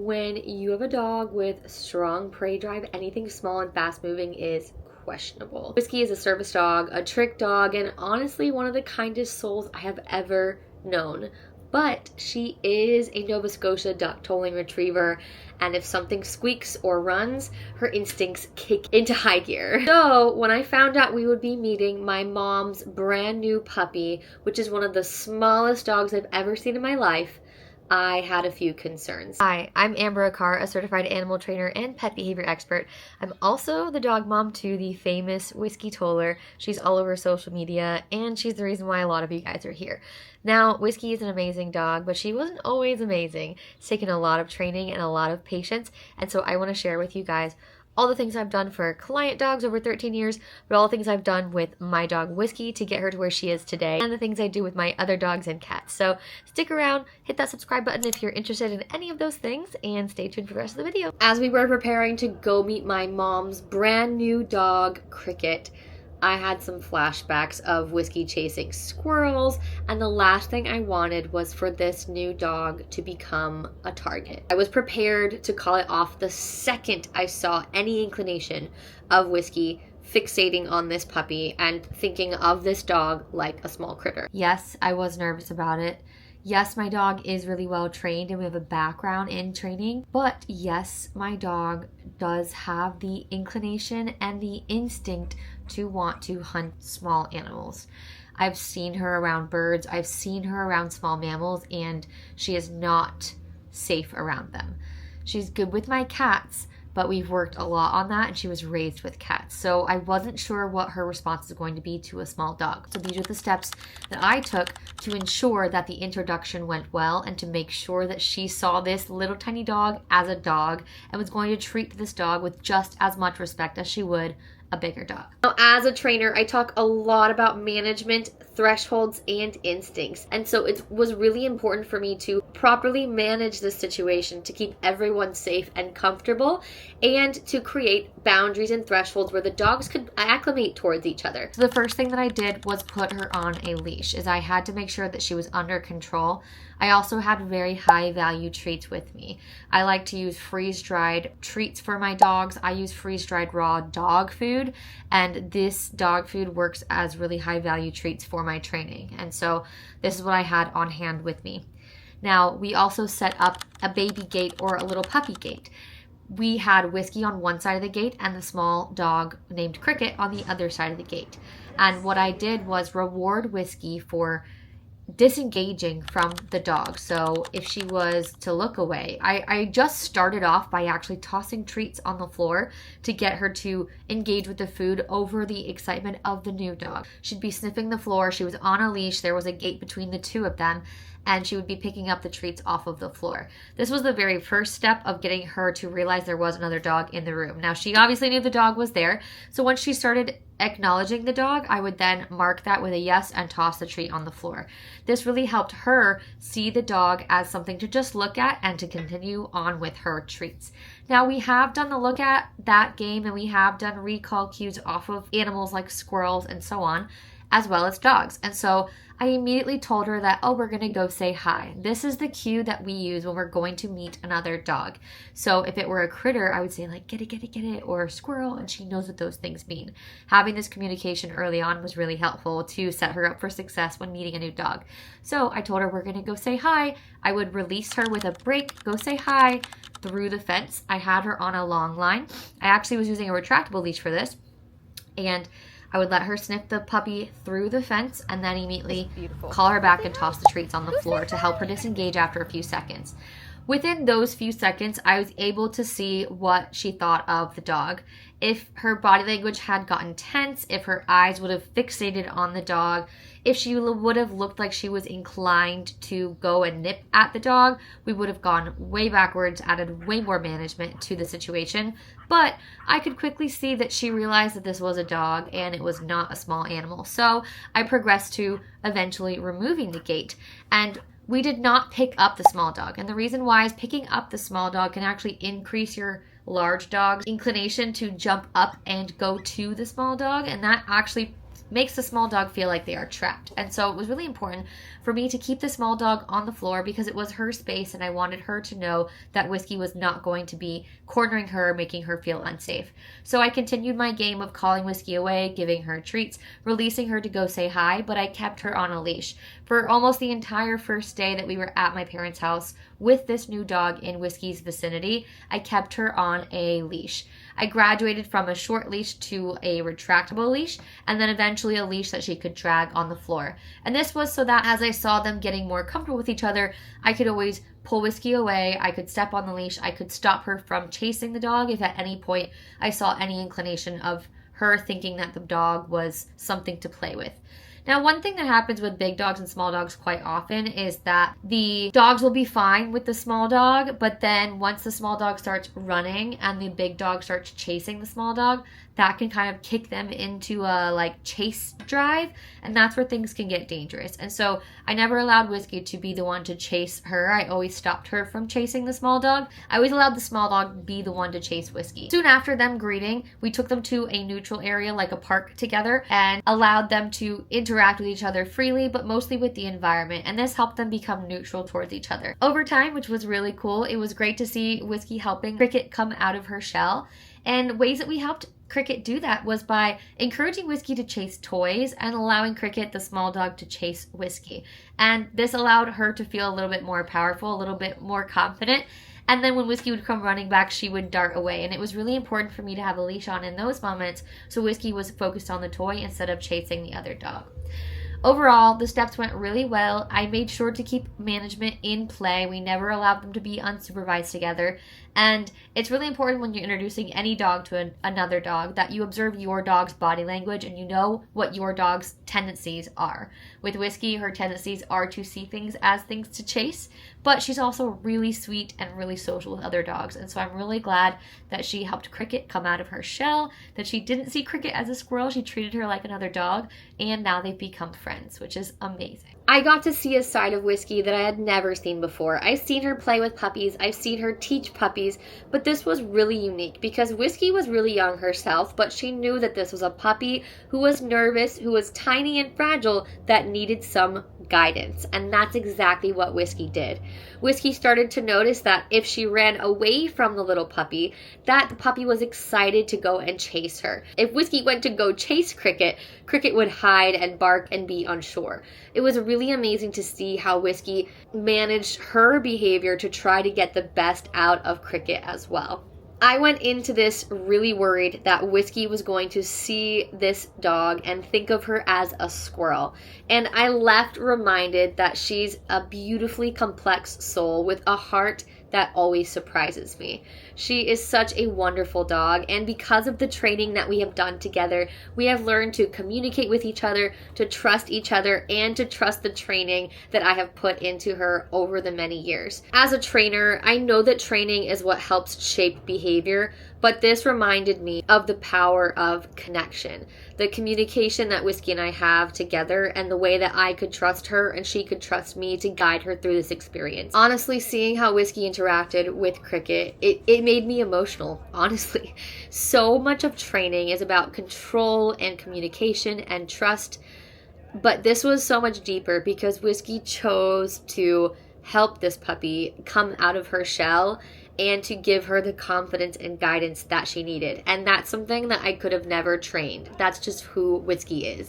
When you have a dog with strong prey drive, anything small and fast moving is questionable. Whiskey is a service dog, a trick dog, and honestly one of the kindest souls I have ever known. But she is a Nova Scotia duck tolling retriever, and if something squeaks or runs, her instincts kick into high gear. So when I found out we would be meeting my mom's brand new puppy, which is one of the smallest dogs I've ever seen in my life, I had a few concerns. Hi, I'm Amber Aquart, a certified animal trainer and pet behavior expert. I'm also the dog mom to the famous Whiskey Toller. She's all over social media, and she's the reason why a lot of you guys are here. Now, Whiskey is an amazing dog, but she wasn't always amazing. It's taken a lot of training and a lot of patience, and so I want to share with you guys all the things I've done for client dogs over 13 years, but all the things I've done with my dog Whiskey to get her to where she is today, and the things I do with my other dogs and cats. So stick around, hit that subscribe button if you're interested in any of those things, and stay tuned for the rest of the video. As we were preparing to go meet my mom's brand new dog, Cricket, I had some flashbacks of Whiskey chasing squirrels, and the last thing I wanted was for this new dog to become a target. I was prepared to call it off the second I saw any inclination of Whiskey fixating on this puppy and thinking of this dog like a small critter. Yes, I was nervous about it. Yes, my dog is really well trained and we have a background in training, but yes, my dog does have the inclination and the instinct to want to hunt small animals. I've seen her around birds, I've seen her around small mammals, and she is not safe around them. She's good with my cats, but we've worked a lot on that, and she was raised with cats. So I wasn't sure what her response is going to be to a small dog. So these are the steps that I took to ensure that the introduction went well and to make sure that she saw this little tiny dog as a dog and was going to treat this dog with just as much respect as she would a bigger dog. Now, as a trainer, I talk a lot about management, thresholds, and instincts. And so it was really important for me to properly manage this situation to keep everyone safe and comfortable, and to create boundaries and thresholds where the dogs could acclimate towards each other. So the first thing that I did was put her on a leash, as I had to make sure that she was under control. I also had very high value treats with me. I like to use freeze-dried treats for my dogs. I use freeze-dried raw dog food, and this dog food works as really high value treats for my training. And so this is what I had on hand with me. Now, we also set up a baby gate or a little puppy gate. We had Whiskey on one side of the gate and the small dog named Cricket on the other side of the gate. And what I did was reward Whiskey for disengaging from the dog. So if she was to look away, I just started off by actually tossing treats on the floor to get her to engage with the food over the excitement of the new dog. She'd be sniffing the floor. She was on a leash. There was a gate between the two of them, and she would be picking up the treats off of the floor. This was the very first step of getting her to realize there was another dog in the room. Now, she obviously knew the dog was there, so once she started acknowledging the dog, I would then mark that with a yes and toss the treat on the floor. This really helped her see the dog as something to just look at and to continue on with her treats. Now, we have done the look at that game, and we have done recall cues off of animals like squirrels and so on, as well as dogs. And so I immediately told her that, oh, we're going to go say hi. This is the cue that we use when we're going to meet another dog. So if it were a critter, I would say like, get it, get it, get it, or a squirrel, and she knows what those things mean. Having this communication early on was really helpful to set her up for success when meeting a new dog. So I told her we're going to go say hi. I would release her with a break, go say hi, through the fence. I had her on a long line. I actually was using a retractable leash for this, and I would let her sniff the puppy through the fence and then immediately call her back and toss the treats on the floor to help her disengage after a few seconds. Within those few seconds, I was able to see what she thought of the dog. If her body language had gotten tense, if her eyes would have fixated on the dog, if she would have looked like she was inclined to go and nip at the dog, we would have gone way backwards, added way more management to the situation. But I could quickly see that she realized that this was a dog and it was not a small animal. So I progressed to eventually removing the gate. And we did not pick up the small dog. And the reason why is picking up the small dog can actually increase your large dog's inclination to jump up and go to the small dog. And that actually makes the small dog feel like they are trapped. And so it was really important for me to keep the small dog on the floor because it was her space and I wanted her to know that Whiskey was not going to be cornering her, making her feel unsafe. So I continued my game of calling Whiskey away, giving her treats, releasing her to go say hi, but I kept her on a leash. For almost the entire first day that we were at my parents' house with this new dog in Whiskey's vicinity, I kept her on a leash. I graduated from a short leash to a retractable leash, and then eventually a leash that she could drag on the floor. And this was so that as I saw them getting more comfortable with each other, I could always pull Whiskey away, I could step on the leash, I could stop her from chasing the dog if at any point I saw any inclination of her thinking that the dog was something to play with. Now, one thing that happens with big dogs and small dogs quite often is that the dogs will be fine with the small dog, but then once the small dog starts running and the big dog starts chasing the small dog, that can kind of kick them into a chase drive, and that's where things can get dangerous. And so I never allowed Whiskey to be the one to chase her. I always stopped her from chasing the small dog. I always allowed the small dog to be the one to chase Whiskey. Soon after them greeting, we took them to a neutral area like a park together and allowed them to interact with each other freely, but mostly with the environment, and this helped them become neutral towards each other. Over time, which was really cool, it was great to see Whiskey helping Cricket come out of her shell, and ways that we helped Cricket do that was by encouraging Whiskey to chase toys and allowing Cricket, the small dog, to chase Whiskey. And this allowed her to feel a little bit more powerful, a little bit more confident. And then when Whiskey would come running back, she would dart away. And it was really important for me to have a leash on in those moments so Whiskey was focused on the toy instead of chasing the other dog. Overall, the steps went really well. I made sure to keep management in play. We never allowed them to be unsupervised together. And it's really important when you're introducing any dog to another dog that you observe your dog's body language and you know what your dog's tendencies are. With Whiskey, her tendencies are to see things as things to chase, but she's also really sweet and really social with other dogs. And so I'm really glad that she helped Cricket come out of her shell, that she didn't see Cricket as a squirrel, she treated her like another dog, and now they've become friends, which is amazing. I got to see a side of Whiskey that I had never seen before. I've seen her play with puppies, I've seen her teach puppies, but this was really unique because Whiskey was really young herself, but she knew that this was a puppy who was nervous, who was tiny and fragile, that needed some guidance. And that's exactly what Whiskey did. Whiskey started to notice that if she ran away from the little puppy, that the puppy was excited to go and chase her. If Whiskey went to go chase Cricket, Cricket would hide and bark and be unsure. It was really amazing to see how Whiskey managed her behavior to try to get the best out of Cricket as well. I went into this really worried that Whiskey was going to see this dog and think of her as a squirrel. And I left reminded that she's a beautifully complex soul with a heart that always surprises me. She is such a wonderful dog, and because of the training that we have done together, we have learned to communicate with each other, to trust each other, and to trust the training that I have put into her over the many years. As a trainer, I know that training is what helps shape behavior, but this reminded me of the power of connection, the communication that Whiskey and I have together, and the way that I could trust her and she could trust me to guide her through this experience. Honestly, seeing how Whiskey interacted with Cricket, it made me emotional, honestly. So much of training is about control and communication and trust, but this was so much deeper because Whiskey chose to help this puppy come out of her shell and to give her the confidence and guidance that she needed. And that's something that I could have never trained. That's just who Whiskey is.